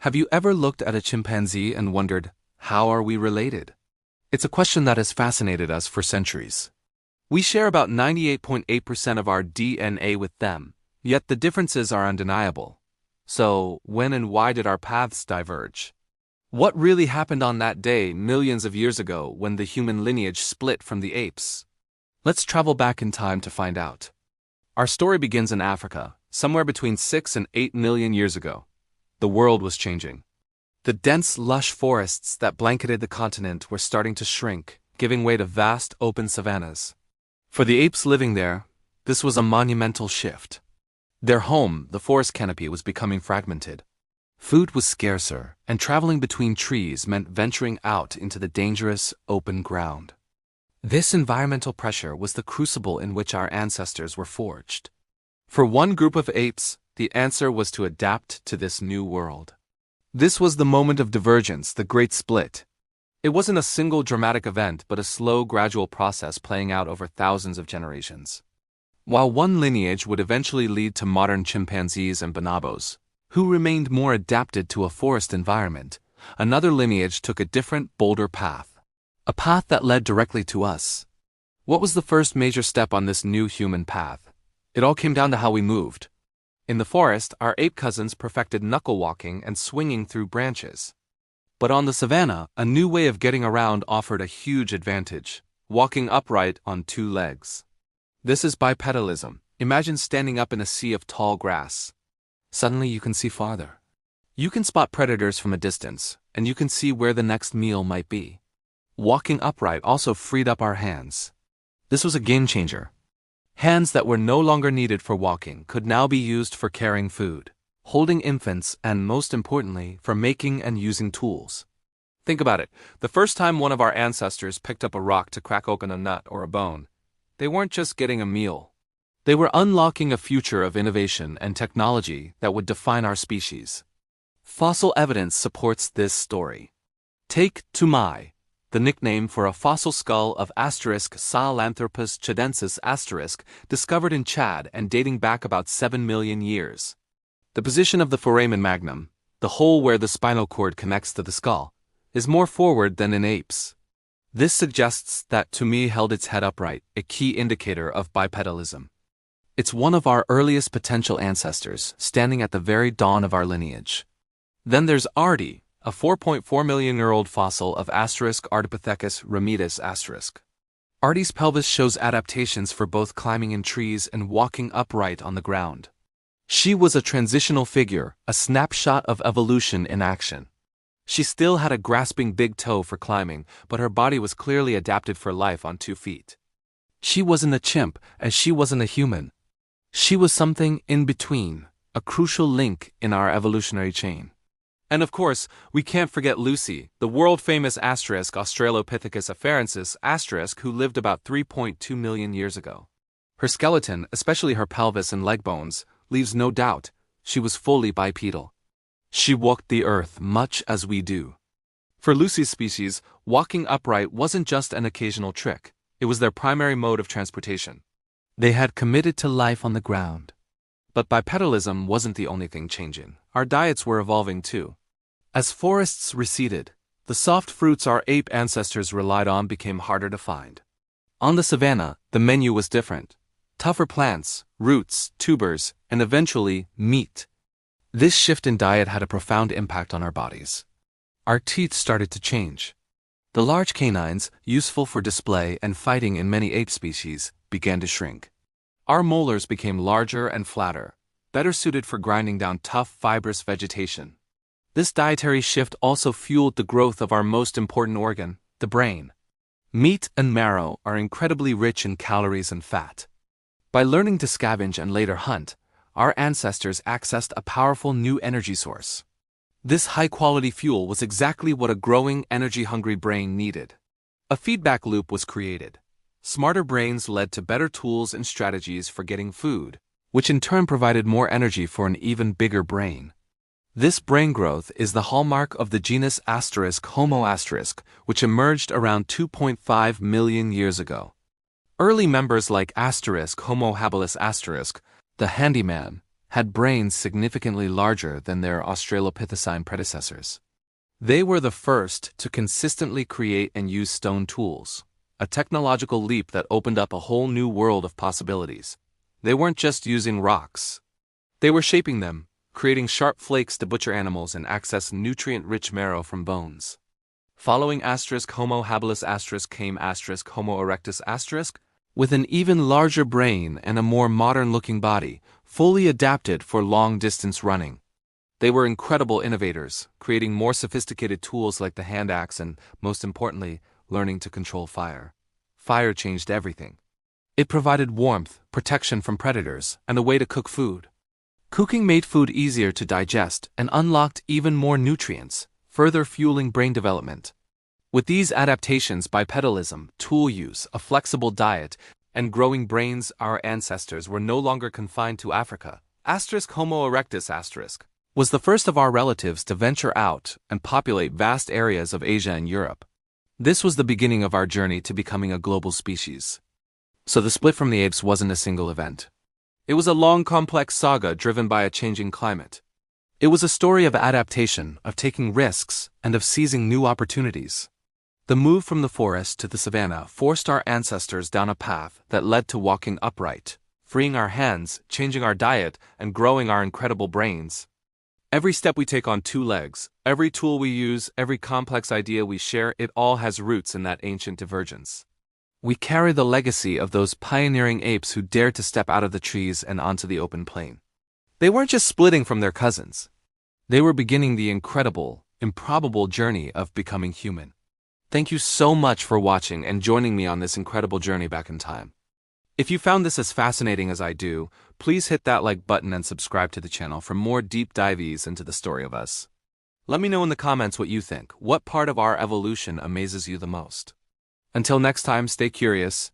Have you ever looked at a chimpanzee and wondered, how are we related? It's a question that has fascinated us for centuries. We share about 98.8% of our DNA with them, yet the differences are undeniable. So, when and why did our paths diverge? What really happened on that day millions of years ago when the human lineage split from the apes? Let's travel back in time to find out. Our story begins in Africa, somewhere between 6 and 8 million years ago. The world was changing. The dense, lush forests that blanketed the continent were starting to shrink, giving way to vast, open savannas. For the apes living there, this was a monumental shift. Their home, the forest canopy, was becoming fragmented. Food was scarcer, and traveling between trees meant venturing out into the dangerous, open ground. This environmental pressure was the crucible in which our ancestors were forged. For one group of apes, the answer was to adapt to this new world. This was the moment of divergence, the Great Split. It wasn't a single dramatic event, but a slow, gradual process playing out over thousands of generations. While one lineage would eventually lead to modern chimpanzees and bonobos, who remained more adapted to a forest environment, another lineage took a different, bolder path. A path that led directly to us. What was the first major step on this new human path? It all came down to how we moved. In the forest, our ape cousins perfected knuckle walking and swinging through branches. But on the savanna, a new way of getting around offered a huge advantage: walking upright on two legs. This is bipedalism. Imagine standing up in a sea of tall grass. Suddenly you can see farther. You can spot predators from a distance, and you can see where the next meal might be. Walking upright also freed up our hands. This was a game changer. Hands that were no longer needed for walking could now be used for carrying food, holding infants, and most importantly, for making and using tools. Think about it. The first time one of our ancestors picked up a rock to crack open a nut or a bone, they weren't just getting a meal. They were unlocking a future of innovation and technology that would define our species. Fossil evidence supports this story. Take Tumai, the nickname for a fossil skull of Sahelanthropus chadensis discovered in Chad and dating back about 7 million years. The position of the foramen magnum, the hole where the spinal cord connects to the skull, is more forward than in apes. This suggests that Tumai held its head upright, a key indicator of bipedalism. It's one of our earliest potential ancestors, standing at the very dawn of our lineage. Then there's Ardi, a 4.4 million-year-old fossil of Australopithecus ramidus Ardi's pelvis shows adaptations for both climbing in trees and walking upright on the ground. She was a transitional figure, a snapshot of evolution in action. She still had a grasping big toe for climbing, but her body was clearly adapted for life on 2 feet. She wasn't a chimp, as she wasn't a human. She was something in between, a crucial link in our evolutionary chain. And of course, we can't forget Lucy, the world-famous Australopithecus afarensis who lived about 3.2 million years ago. Her skeleton, especially her pelvis and leg bones, leaves no doubt she was fully bipedal. She walked the earth much as we do. For Lucy's species, walking upright wasn't just an occasional trick, it was their primary mode of transportation. They had committed to life on the ground. But bipedalism wasn't the only thing changing. Our diets were evolving too. As forests receded, the soft fruits our ape ancestors relied on became harder to find. On the savanna, the menu was different. Tougher plants, roots, tubers, and eventually, meat. This shift in diet had a profound impact on our bodies. Our teeth started to change. The large canines, useful for display and fighting in many ape species, began to shrink. Our molars became larger and flatter, better suited for grinding down tough, fibrous vegetation. This dietary shift also fueled the growth of our most important organ, the brain. Meat and marrow are incredibly rich in calories and fat. By learning to scavenge and later hunt, our ancestors accessed a powerful new energy source. This high-quality fuel was exactly what a growing, energy-hungry brain needed. A feedback loop was created. Smarter brains led to better tools and strategies for getting food, which in turn provided more energy for an even bigger brain. This brain growth is the hallmark of the genus Homo which emerged around 2.5 million years ago. Early members like Homo habilis the handyman, had brains significantly larger than their Australopithecine predecessors. They were the first to consistently create and use stone tools, a technological leap that opened up a whole new world of possibilities. They weren't just using rocks. They were shaping them, creating sharp flakes to butcher animals and access nutrient-rich marrow from bones. Following Homo habilis came Homo erectus with an even larger brain and a more modern-looking body, fully adapted for long-distance running. They were incredible innovators, creating more sophisticated tools like the hand axe and, most importantly, learning to control fire. Fire changed everything. It provided warmth, protection from predators, and a way to cook food. Cooking made food easier to digest and unlocked even more nutrients, further fueling brain development. With these adaptations, bipedalism, tool use, a flexible diet, and growing brains, our ancestors were no longer confined to Africa. Homo erectus was the first of our relatives to venture out and populate vast areas of Asia and Europe. This was the beginning of our journey to becoming a global species. So the split from the apes wasn't a single event. It was a long, complex saga driven by a changing climate. It was a story of adaptation, of taking risks, and of seizing new opportunities. The move from the forest to the savanna forced our ancestors down a path that led to walking upright, freeing our hands, changing our diet, and growing our incredible brains. Every step we take on two legs, every tool we use, every complex idea we share, it all has roots in that ancient divergence. We carry the legacy of those pioneering apes who dared to step out of the trees and onto the open plain. They weren't just splitting from their cousins. They were beginning the incredible, improbable journey of becoming human. Thank you so much for watching and joining me on this incredible journey back in time. If you found this as fascinating as I do, please hit that like button and subscribe to the channel for more deep dives into the story of us. Let me know in the comments what you think. What part of our evolution amazes you the most? Until next time, stay curious,